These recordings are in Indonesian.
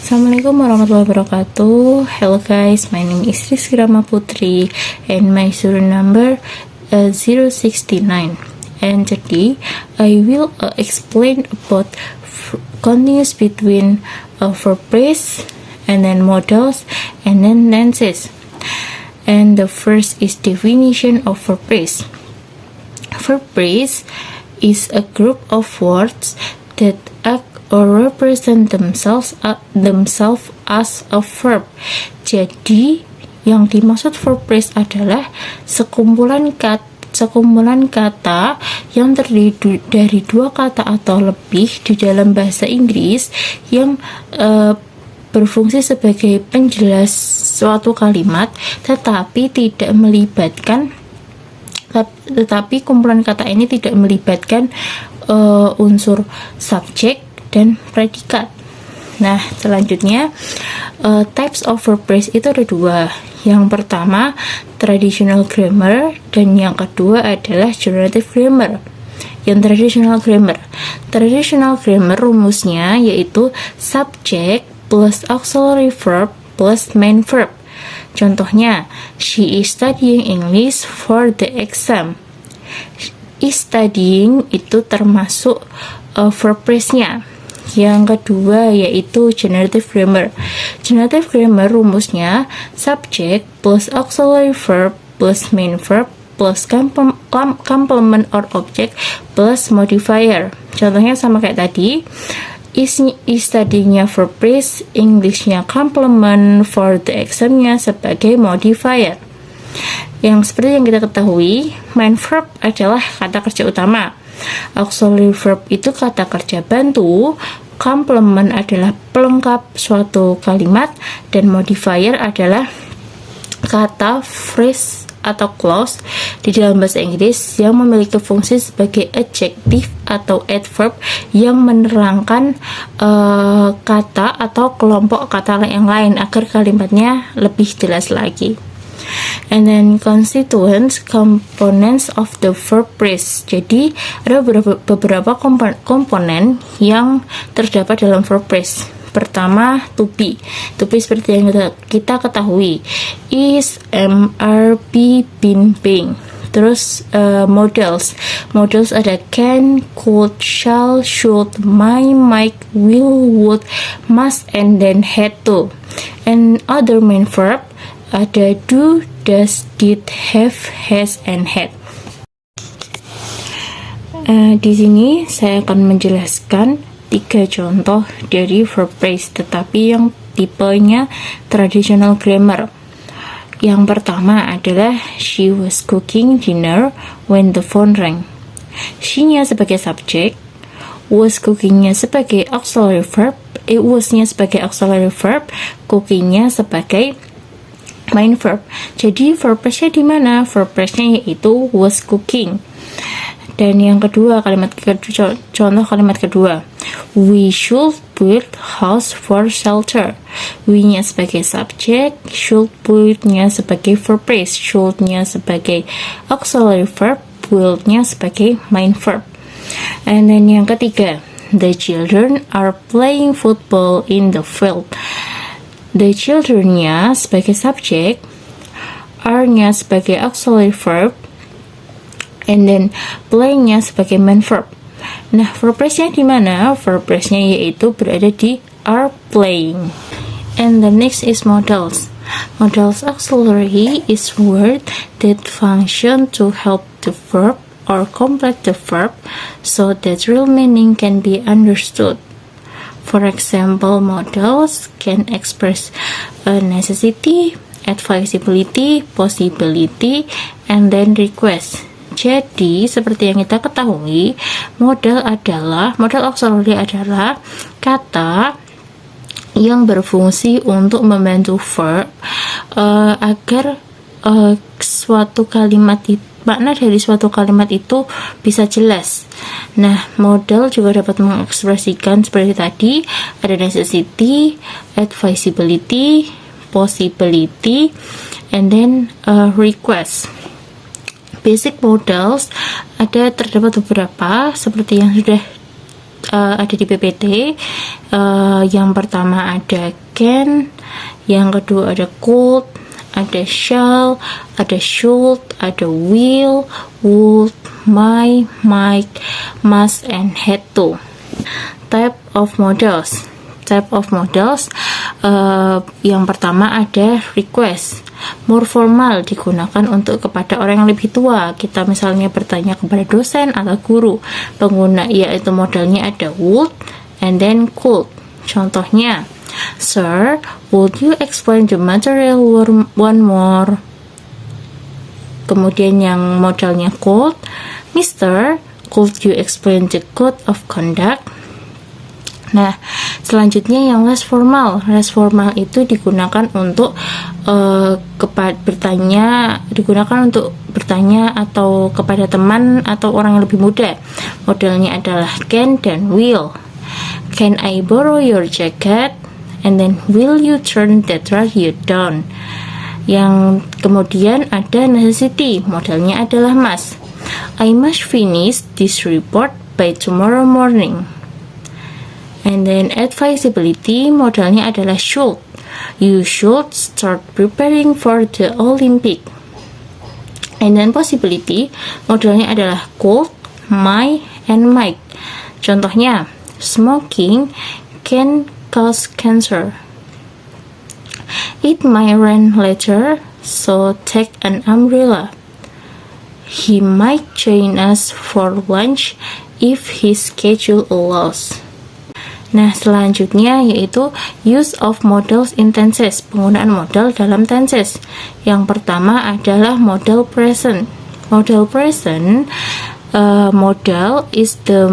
Assalamualaikum warahmatullahi wabarakatuh. Hello guys, my name is Rizky Rama Putri and my student number 069. And today I will explain about continuous between verb phrase and then modals and then tenses. And the first is definition of verb phrase. Verb phrase is a group of words that act or represent themselves as a verb. Jadi yang dimaksud verb phrase adalah sekumpulan kata yang terdiri dari dua kata atau lebih di dalam bahasa Inggris yang berfungsi sebagai penjelas suatu kalimat, tetapi kumpulan kata ini tidak melibatkan unsur subjek dan predikat. Nah, selanjutnya types of verb phrase itu ada dua. Yang pertama traditional grammar dan yang kedua adalah generative grammar. Yang traditional grammar rumusnya yaitu subject plus auxiliary verb plus main verb. Contohnya, she is studying English for the exam. Is studying itu termasuk verb phrase-nya. Yang kedua yaitu generative grammar. Generative grammar rumusnya subject plus auxiliary verb plus main verb plus complement or object plus modifier. Contohnya sama kayak tadi. Is studying-nya verb phrase, English-nya complement, for the exam-nya sebagai modifier. Yang seperti yang kita ketahui, main verb adalah kata kerja utama. Auxiliary verb itu kata kerja bantu, complement adalah pelengkap suatu kalimat, dan modifier adalah kata phrase atau clause di dalam bahasa Inggris yang memiliki fungsi sebagai adjective atau adverb yang menerangkan kata atau kelompok kata yang lain agar kalimatnya lebih jelas lagi. And then constituents, components of the verb phrase. Jadi ada beberapa komponen yang terdapat dalam verb phrase. Pertama, to be seperti yang kita ketahui, is, am, are, be, been, being. Terus modals ada can, could, shall, should, might, will, would, must, and then had to. And other main verb ada do, does, did, have, has, and had. Di sini saya akan menjelaskan 3 contoh dari verb phrase, tetapi yang tipenya traditional grammar. Yang pertama adalah she was cooking dinner when the phone rang. She-nya sebagai subjek, was cooking-nya sebagai auxiliary verb, it was-nya sebagai auxiliary verb, cooking-nya sebagai main verb. Jadi verb phrase-nya di mana? Verb phrase-nya yaitu was cooking. Dan yang kedua, contoh kalimat kedua, we should build house for shelter. We-nya sebagai subjek, should build-nya sebagai verb phrase, should-nya sebagai auxiliary verb, build-nya sebagai main verb. And then yang ketiga, the children are playing football in the field. The children-nya sebagai subjek, are-nya sebagai auxiliary verb, and then playing-nya sebagai main verb. Nah, verb phrase-nya di mana? Verb phrase-nya yaitu berada di are playing. And the next is modals. Modals auxiliary is word that function to help the verb or complete the verb so that real meaning can be understood. For example, modals can express a necessity, advisability, possibility, and then request. Jadi, seperti yang kita ketahui, modal auxiliary adalah kata yang berfungsi untuk membantu verb agar suatu kalimat makna dari suatu kalimat itu bisa jelas. Nah, modal juga dapat mengekspresikan seperti tadi, ada necessity, advisability, possibility, and then request. Basic modals terdapat beberapa seperti yang sudah ada di PPT. Yang pertama ada can, yang kedua ada could, ada shall, ada should, ada will, would, might, must, and had to. Type of modals. Yang pertama ada request. More formal, digunakan untuk kepada orang yang lebih tua. Kita misalnya bertanya kepada dosen atau guru. Pengguna yaitu modalnya ada would and then could. Contohnya, Sir, would you explain the material one more? Kemudian yang modalnya could, Mister, could you explain the code of conduct? Nah, selanjutnya yang less formal. Less formal itu digunakan untuk bertanya atau kepada teman atau orang yang lebih muda. Modelnya adalah can dan will. Can I borrow your jacket? And then will you turn that radio down? Yang kemudian ada necessity. Modelnya adalah must. I must finish this report by tomorrow morning. And then advisability, modalnya adalah should. You should start preparing for the Olympic. And then possibility, modalnya adalah could, might, and might. Contohnya, smoking can cause cancer. It might rain later, so take an umbrella. He might join us for lunch if his schedule allows. Nah, selanjutnya yaitu use of modals in tenses, penggunaan modal dalam tenses. Yang pertama adalah modal present. Modal present, modal is the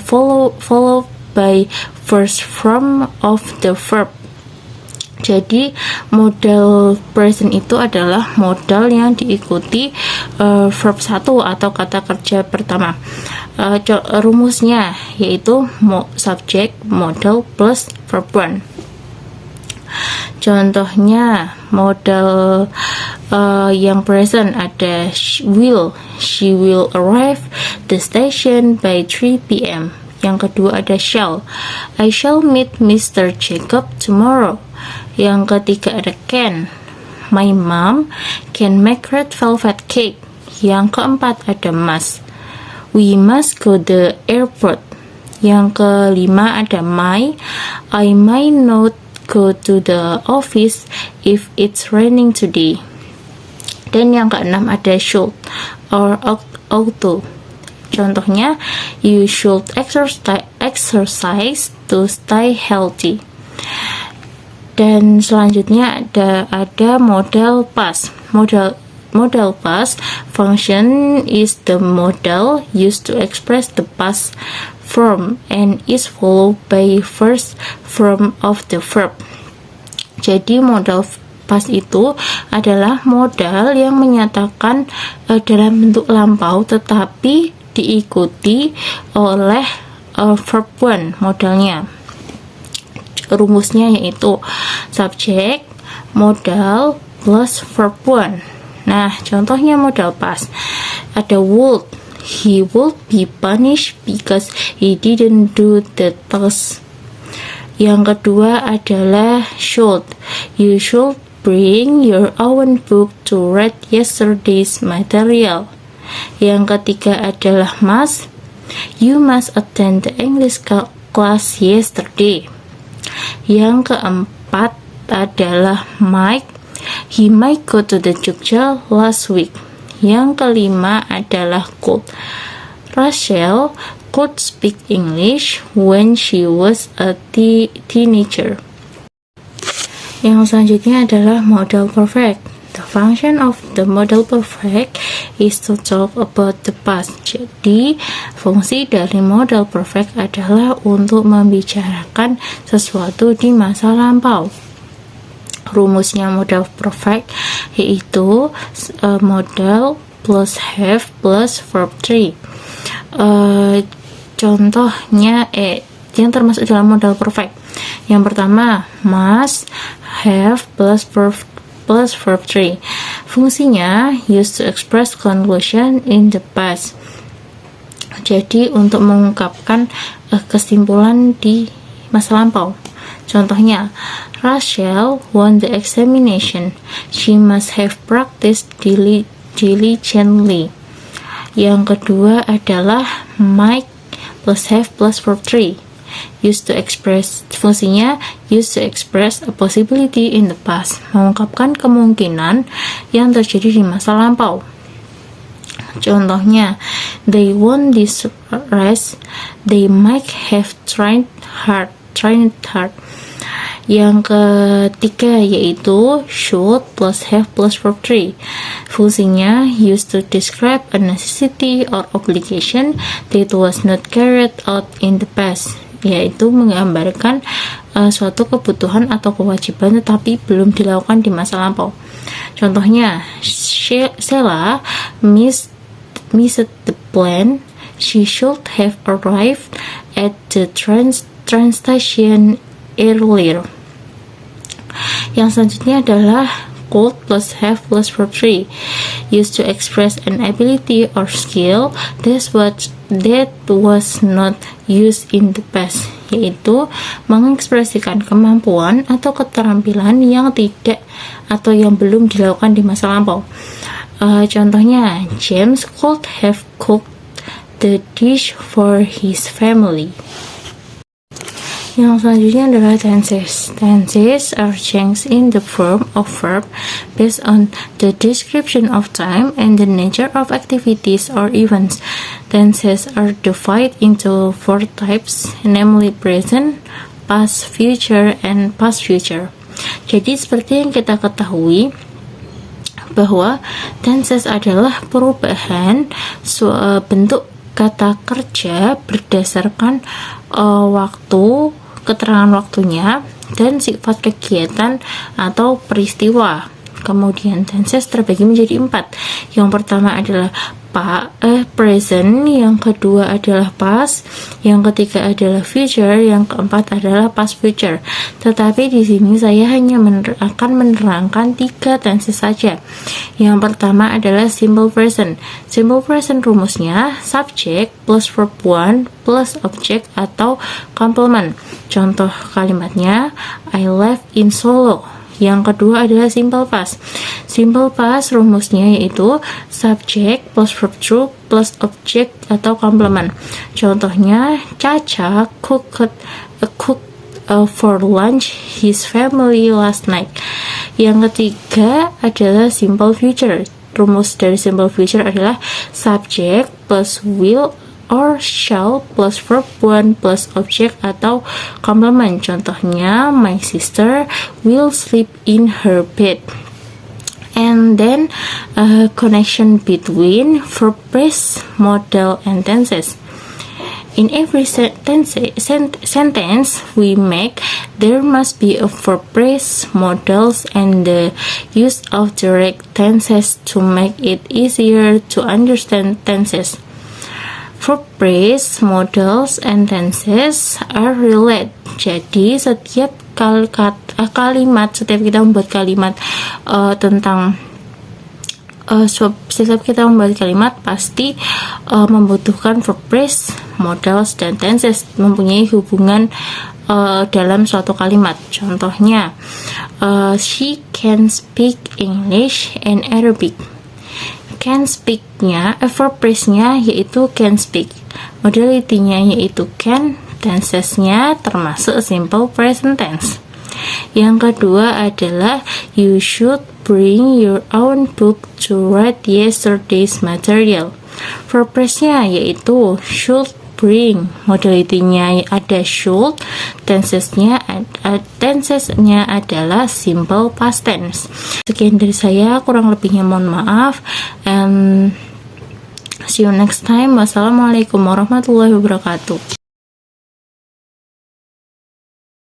followed by first form of the verb. Jadi modal present itu adalah modal yang diikuti verb 1 atau kata kerja pertama. Rumusnya yaitu subject, modal plus verb 1. Contohnya modal yang present ada will. She will arrive the station by 3 p.m. Yang kedua ada shall. I shall meet Mr. Jacob tomorrow. Yang ketiga ada can. My mom can make red velvet cake. Yang keempat ada must. We must go to the airport. Yang kelima ada might. I might not go to the office if it's raining today. Dan yang keenam ada should or ought to. Contohnya, you should exercise to stay healthy. Dan selanjutnya ada modal past. Modal past function is the modal used to express the past form and is followed by first form of the verb. Jadi modal past itu adalah modal yang menyatakan dalam bentuk lampau tetapi diikuti oleh verb 1 modalnya. Rumusnya yaitu subject, modal plus verb 1. Nah, contohnya modal past. Ada would. He would be punished because he didn't do the task. Yang kedua adalah should. You should bring your own book to read yesterday's material. Yang ketiga adalah must. You must attend the English class yesterday. Yang keempat adalah might. He might go to the Jogja last week. Yang kelima adalah could. Rachel could speak English when she was a teenager. Yang selanjutnya adalah modal perfect. The function of the modal perfect is to talk about the past. Jadi, fungsi dari modal perfect adalah untuk membicarakan sesuatu di masa lampau. Rumusnya modal perfect yaitu modal plus have plus verb 3. Contohnya yang termasuk dalam modal perfect. Yang pertama, must, have plus verb 3. Fungsinya used to express conclusion in the past. Jadi untuk mengungkapkan kesimpulan di masa lampau. Contohnya, Rachel won the examination. She must have practiced diligently. Yang kedua adalah Mike plus have plus verb 3. Used to express, fungsinya used to express a possibility in the past, mengungkapkan kemungkinan yang terjadi di masa lampau. Contohnya, they won this race. They might have trained hard. Yang ketiga yaitu should plus have plus verb 3. Fungsinya used to describe a necessity or obligation that was not carried out in the past, yaitu menggambarkan suatu kebutuhan atau kewajiban tetapi belum dilakukan di masa lampau. Contohnya, Sheila missed the plan. She should have arrived at the train station earlier. Yang selanjutnya adalah could plus have plus verb 3. Used to express an ability or skill that was not used in the past, yaitu mengekspresikan kemampuan atau keterampilan yang tidak atau yang belum dilakukan di masa lampau. Contohnya, James could have cooked the dish for his family. Yang selanjutnya adalah tenses. Tenses are changed in the form of verb based on the description of time and the nature of activities or events. Tenses are divided into 4 types, namely present, past, future, and past future. Jadi seperti yang kita ketahui bahwa tenses adalah perubahan bentuk kata kerja berdasarkan waktu, keterangan waktunya, dan sifat kegiatan atau peristiwa. Kemudian tenses terbagi menjadi 4. Yang pertama adalah present, yang kedua adalah past, yang ketiga adalah future, yang keempat adalah past future. Tetapi di sini saya hanya akan menerangkan 3 tenses saja. Yang pertama adalah simple present. Simple present rumusnya subject plus verb 1 plus object atau complement. Contoh kalimatnya, I live in Solo. Yang kedua adalah simple past. Simple past rumusnya yaitu subject plus verb 2 plus object atau complement. Contohnya, Caca cooked for lunch his family last night. Yang ketiga adalah simple future. Rumus dari simple future adalah subject plus will or shall plus verb 1 plus object atau complement. Contohnya, my sister will sleep in her bed. And then connection between verb phrase, modal, and tenses. In every sentence we make, there must be a verb phrase, modals, and the use of direct tenses to make it easier to understand tenses. Verb phrase, modals, and tenses are related. Jadi setiap setiap kita membuat kalimat setiap kita membuat kalimat pasti membutuhkan verb phrase, modals, dan tenses mempunyai hubungan dalam suatu kalimat. Contohnya, she can speak English and Arabic. Can speak-nya, verb phrase-nya yaitu can speak, modality-nya yaitu can, tenses-nya termasuk simple present tense. Yang kedua adalah you should bring your own book to read yesterday's material. Verb phrase-nya yaitu should bring, modality-nya ada should, tensesnya adalah simple past tense. Sekian dari saya, kurang lebihnya mohon maaf, and see you next time. Wassalamualaikum warahmatullahi wabarakatuh.